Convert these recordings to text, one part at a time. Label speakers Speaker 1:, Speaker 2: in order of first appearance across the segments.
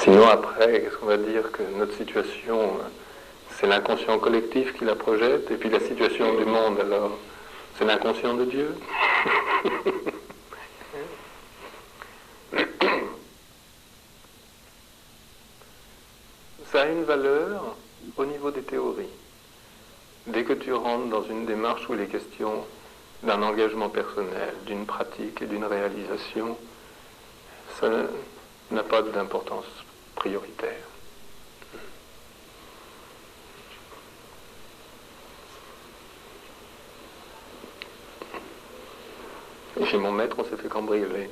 Speaker 1: Sinon, après, qu'est-ce qu'on va dire? Que notre situation, c'est l'inconscient collectif qui la projette, et puis la situation du monde, alors, c'est l'inconscient de Dieu. Ça a une valeur au niveau des théories. Dès que tu rentres dans une démarche où il est question d'un engagement personnel, d'une pratique et d'une réalisation, ça n'a pas d'importance prioritaire. Et chez mon maître, on s'est fait cambrioler.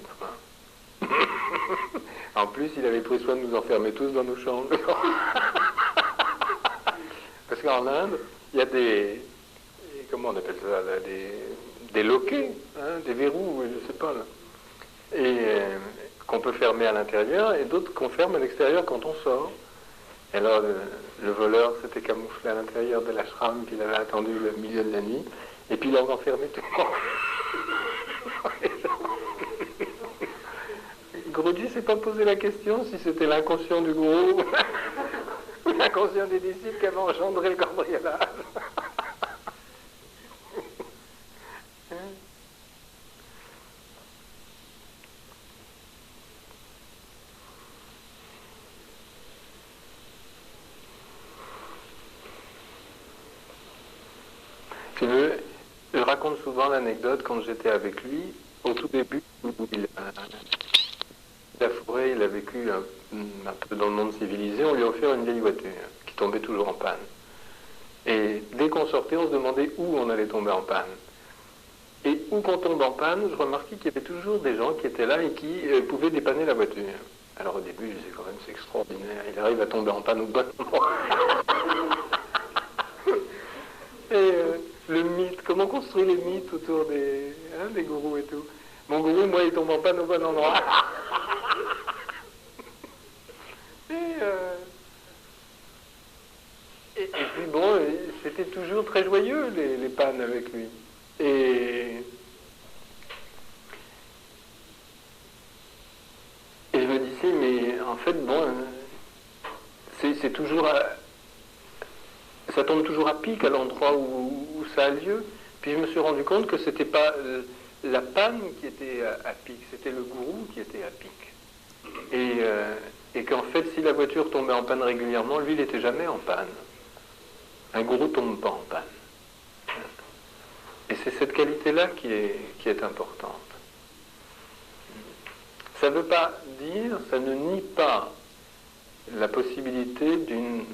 Speaker 1: En plus, il avait pris soin de nous enfermer tous dans nos chambres. Parce qu'en Inde, il y a des... Comment on appelle ça là, des loquets, hein, des verrous, je ne sais pas. Là. Et qu'on peut fermer à l'intérieur, et d'autres qu'on ferme à l'extérieur quand on sort. Et alors, le voleur s'était camouflé à l'intérieur de l'ashram, qu'il avait attendu le milieu de la nuit, et puis il a enfermé tout le monde. Guruji s'est pas posé la question si c'était l'inconscient du gourou ou l'inconscient des disciples qui avait engendré le cambriolage. Je raconte souvent l'anecdote quand j'étais avec lui, au tout début, où la forêt, il a vécu un peu dans le monde civilisé, on lui a offert une vieille voiture qui tombait toujours en panne. Et dès qu'on sortait, on se demandait où on allait tomber en panne. Et où qu'on tombe en panne, je remarquais qu'il y avait toujours des gens qui étaient là et qui pouvaient dépanner la voiture. Alors au début, je disais quand même, c'est extraordinaire, il arrive à tomber en panne au bon moment. Et le mythe, comment construire les mythes autour des gourous et tout. Mon gourou, moi, il tombe en panne au bon endroit. Et puis bon, c'était toujours très joyeux, les pannes avec lui. Et je me disais, mais en fait, bon, c'est toujours... ça tombe toujours à pic à l'endroit où ça a lieu. Puis je me suis rendu compte que c'était pas la panne qui était à pic, c'était le gourou qui était à pic. Et qu'en fait, si la voiture tombait en panne régulièrement, lui, il n'était jamais en panne. Un gourou ne tombe pas en panne. Et c'est cette qualité-là qui est importante. Ça ne veut pas dire, ça ne nie pas la possibilité d'une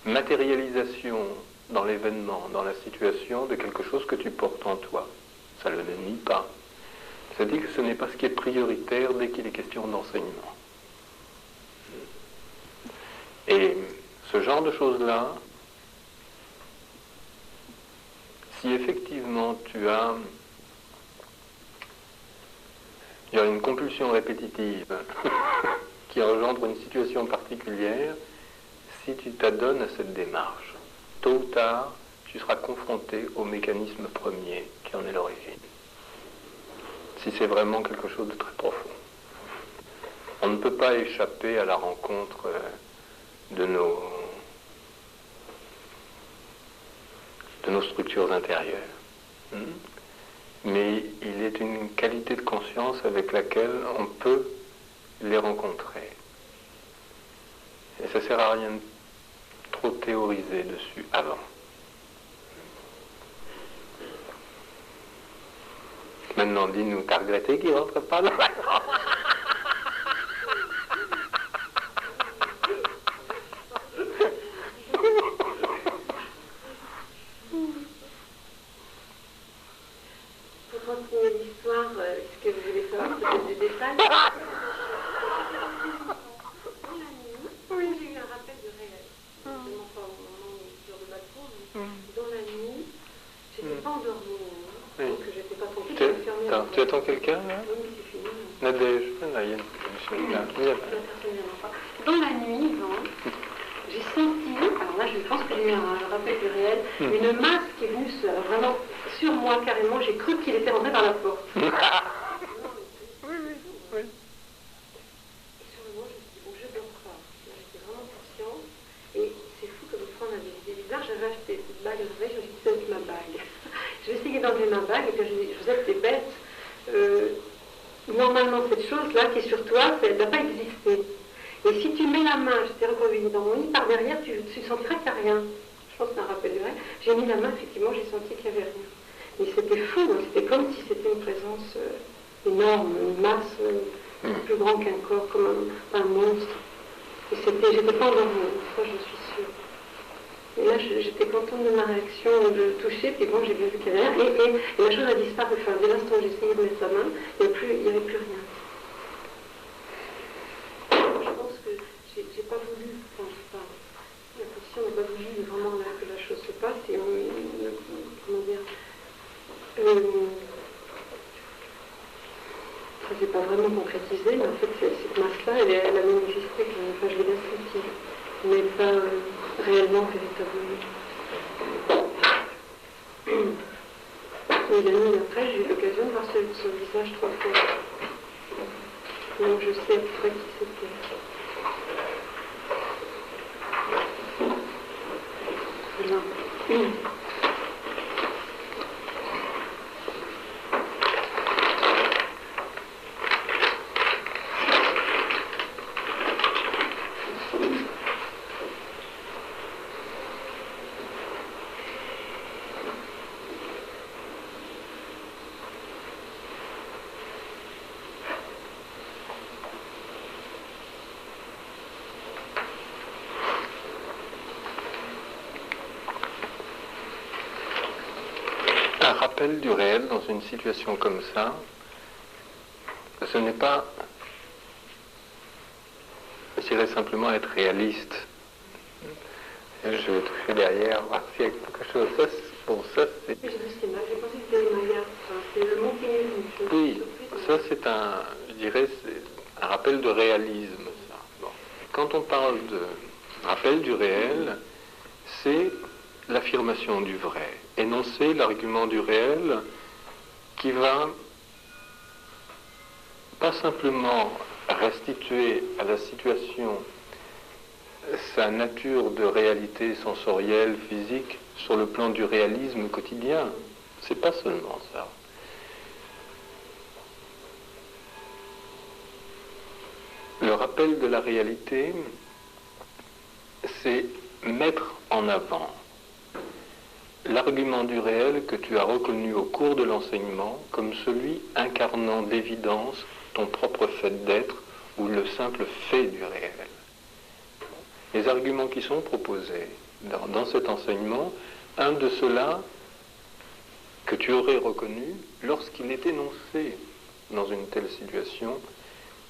Speaker 1: matérialisation dans l'événement, dans la situation, de quelque chose que tu portes en toi. Ça ne le nie pas. Ça dit que ce n'est pas ce qui est prioritaire dès qu'il est question d'enseignement. Et ce genre de choses-là, si effectivement tu as une compulsion répétitive qui engendre une situation particulière, si tu t'adonnes à cette démarche, tôt ou tard, tu seras confronté au mécanisme premier qui en est l'origine. Si c'est vraiment quelque chose de très profond. On ne peut pas échapper à la rencontre de nos structures intérieures. Mais il est une qualité de conscience avec laquelle on peut les rencontrer. Et ça ne sert à rien de trop théoriser dessus avant. Maintenant, dis-nous, t'as regretté qu'il ne rentre pas dans la grande?
Speaker 2: Pour continuer l'histoire, ce que vous voulez savoir, c'est des détails. Dans la nuit, oui, j'ai eu un rappel de réel. Justement, pas au moment où sur le balcon, mais dans la nuit, je n'étais pas endormie.
Speaker 1: Oui.
Speaker 2: Donc, je n'étais pas tranquille.
Speaker 1: Tu attends quelqu'un, là?
Speaker 2: Oui, c'est fini.
Speaker 1: Nadège, il y a une
Speaker 2: Dans la nuit, j'ai senti, alors là je pense que j'ai eu un rappel du réel, une masse qui est venue vraiment sur moi carrément, j'ai cru qu'il était rentré par la porte.
Speaker 1: Oui.
Speaker 2: Et sur le moment, je me suis dit, bon, je dors pas. bague, je me suis dit, c'est ma bague. J'ai essayé d'enlever ma bague, et puis je dis, Joseph, t'es bête. Normalement, cette chose-là qui est sur toi, elle ne doit pas exister. Et si tu mets la main, j'étais recroquevillée dans mon lit, par derrière, tu sentiras qu'il n'y a rien. Je pense que c'est un rappel du rêve. J'ai mis la main, effectivement, j'ai senti qu'il n'y avait rien. Mais c'était fou, hein. C'était comme si c'était une présence énorme, une masse plus grande qu'un corps, comme un monstre. Et j'étais pas endormie, ça je suis sûre. Et là, j'étais contente de ma réaction, de toucher, puis bon, j'ai bien vu qu'il y avait rien. Et la chose a disparu. Enfin, dès l'instant où j'ai essayé de mettre la main, il n'y avait plus rien. Je pense que j'ai pas voulu, enfin, je sais pas, l'impression n'a pas voulu vraiment que la chose se passe. Et comment dire, ça s'est pas vraiment concrétisé, mais en fait, cette masse-là, elle a manifesté, enfin, je l'ai bien sentie, mais pas réellement, véritablement. Et l'année après, j'ai eu l'occasion de voir son visage 3 fois. Donc je sais à peu près qui c'était. Voilà.
Speaker 1: Un rappel du réel dans une situation comme ça, ce n'est pas, je dirais simplement être réaliste. Je vais toucher derrière, voir s'il y a quelque chose. Ça, ça c'est...
Speaker 2: J'ai vu c'est mal, j'ai pensé que c'était les Mayas. Enfin, c'est le mot qui est venu.
Speaker 1: Oui, ça c'est je dirais, c'est un rappel de réalisme. Ça. Bon. Quand on parle de rappel du réel, c'est l'affirmation du vrai, énoncer l'argument du réel qui va pas simplement restituer à la situation sa nature de réalité sensorielle, physique, sur le plan du réalisme quotidien. C'est pas seulement ça. Le rappel de la réalité, c'est mettre en avant l'argument du réel que tu as reconnu au cours de l'enseignement comme celui incarnant d'évidence ton propre fait d'être ou le simple fait du réel. Les arguments qui sont proposés dans cet enseignement, un de ceux-là que tu aurais reconnu lorsqu'il est énoncé dans une telle situation,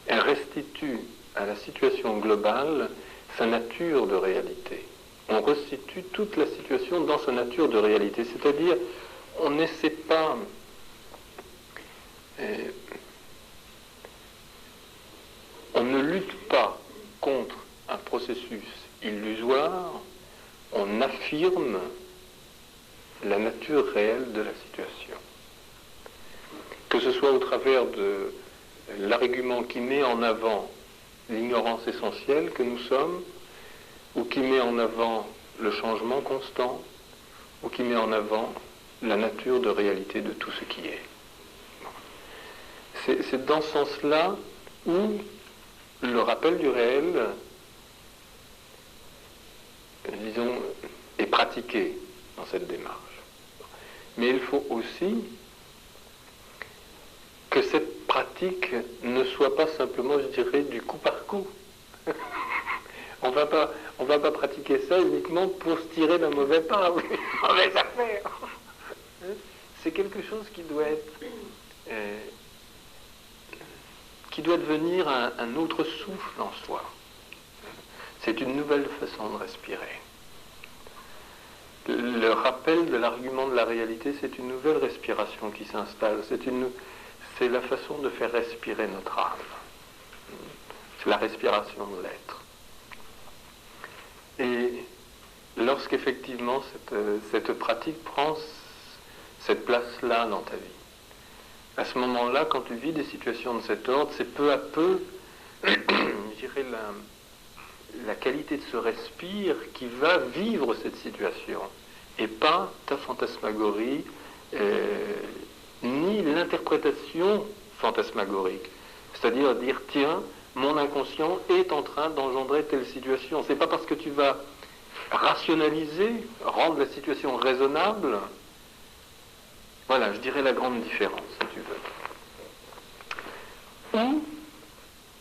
Speaker 1: elle restitue à la situation globale sa nature de réalité. On restitue toute la situation dans sa nature de réalité, c'est-à-dire on n'essaie pas on ne lutte pas contre un processus illusoire, on affirme la nature réelle de la situation. Que ce soit au travers de l'argument qui met en avant l'ignorance essentielle que nous sommes, ou qui met en avant le changement constant, ou qui met en avant la nature de réalité de tout ce qui est. C'est dans ce sens-là où le rappel du réel, disons, est pratiqué dans cette démarche. Mais il faut aussi que cette pratique ne soit pas simplement, je dirais, du coup par coup. On va pas pratiquer ça uniquement pour se tirer d'un mauvais pas, ou une mauvaise affaire. C'est quelque chose qui doit devenir un autre souffle en soi. C'est une nouvelle façon de respirer. Le rappel de l'argument de la réalité, c'est une nouvelle respiration qui s'installe. C'est la façon de faire respirer notre âme. C'est la respiration de l'être. Et lorsqu'effectivement cette pratique prend cette place-là dans ta vie, à ce moment-là, quand tu vis des situations de cet ordre, c'est peu à peu, je dirais, la qualité de ce respire qui va vivre cette situation et pas ta fantasmagorie, ni l'interprétation fantasmagorique. C'est-à-dire dire, tiens, mon inconscient est en train d'engendrer telle situation. C'est pas parce que tu vas rationaliser, rendre la situation raisonnable. Voilà, je dirais la grande différence, si tu veux. Ou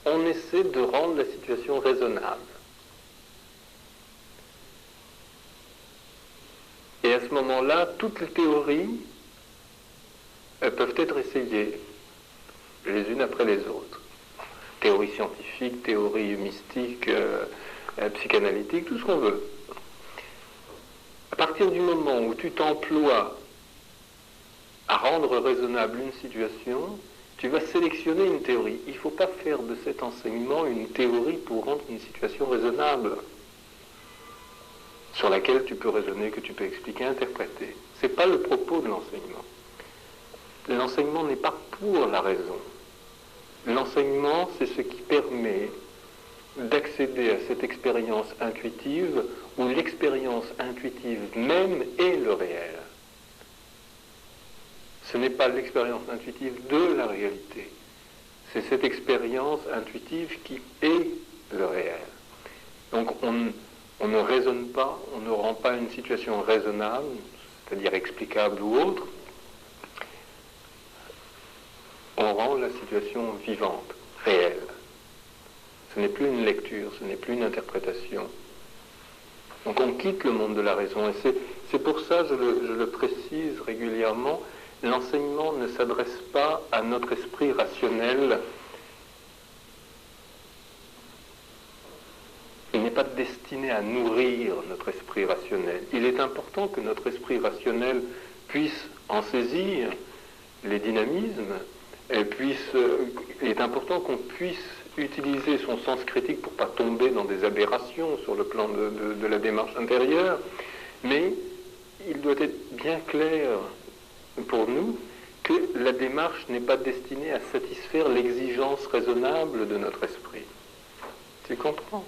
Speaker 1: on essaie de rendre la situation raisonnable. Et à ce moment-là, toutes les théories peuvent être essayées, les unes après les autres. Théorie scientifique, théorie mystique, psychanalytique, tout ce qu'on veut. À partir du moment où tu t'emploies à rendre raisonnable une situation, tu vas sélectionner une théorie. Il ne faut pas faire de cet enseignement une théorie pour rendre une situation raisonnable, sur laquelle tu peux raisonner, que tu peux expliquer, interpréter. Ce n'est pas le propos de l'enseignement. L'enseignement n'est pas pour la raison. L'enseignement, c'est ce qui permet d'accéder à cette expérience intuitive, où l'expérience intuitive même est le réel. Ce n'est pas l'expérience intuitive de la réalité. C'est cette expérience intuitive qui est le réel. Donc on ne raisonne pas, on ne rend pas une situation raisonnable, c'est-à-dire explicable ou autre. On rend la situation vivante, réelle. Ce n'est plus une lecture, ce n'est plus une interprétation. Donc on quitte le monde de la raison. Et c'est pour ça, je le précise régulièrement, l'enseignement ne s'adresse pas à notre esprit rationnel. Il n'est pas destiné à nourrir notre esprit rationnel. Il est important que notre esprit rationnel puisse en saisir les dynamismes, il est important qu'on puisse utiliser son sens critique pour ne pas tomber dans des aberrations sur le plan de la démarche intérieure, mais il doit être bien clair pour nous que la démarche n'est pas destinée à satisfaire l'exigence raisonnable de notre esprit. Tu comprends ?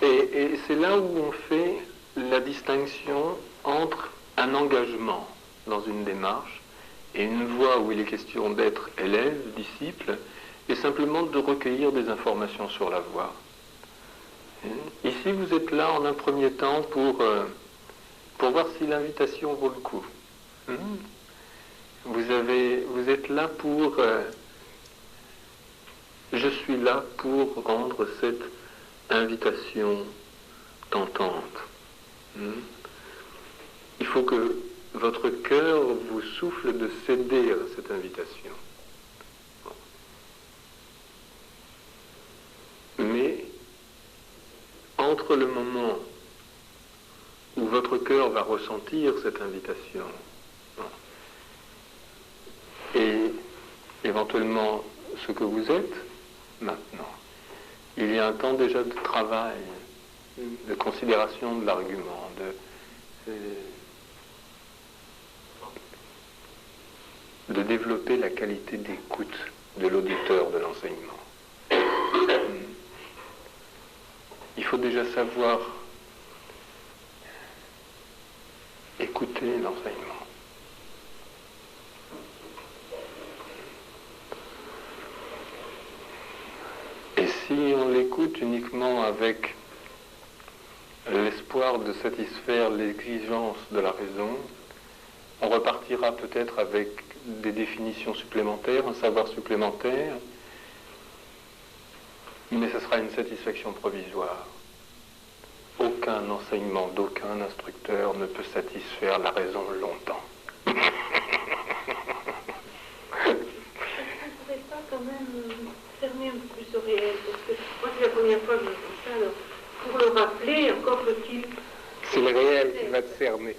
Speaker 1: Et c'est là où on fait la distinction entre un engagement dans une démarche et une voie où il est question d'être élève, disciple, et simplement de recueillir des informations sur la voie. Ici, vous êtes là en un premier temps pour voir si l'invitation vaut le coup. Vous êtes là pour... je suis là pour rendre cette invitation tentante. Il faut que votre cœur vous souffle de céder à cette invitation. Mais entre le moment où votre cœur va ressentir cette invitation et éventuellement ce que vous êtes maintenant, il y a un temps déjà de travail, de considération de l'argument, de développer la qualité d'écoute de l'auditeur de l'enseignement. Il faut déjà savoir écouter l'enseignement. Et si on l'écoute uniquement avec l'espoir de satisfaire l'exigence de la raison, on repartira peut-être avec des définitions supplémentaires, un savoir supplémentaire, mais ce sera une satisfaction provisoire. Aucun enseignement d'aucun instructeur ne peut satisfaire la raison longtemps.
Speaker 2: Ça ne pourrait pas quand même fermer un peu plus au réel, parce que moi c'est la première fois que j'entends ça, alors pour le rappeler, encore faut-il...
Speaker 1: C'est le réel qui va te cerner.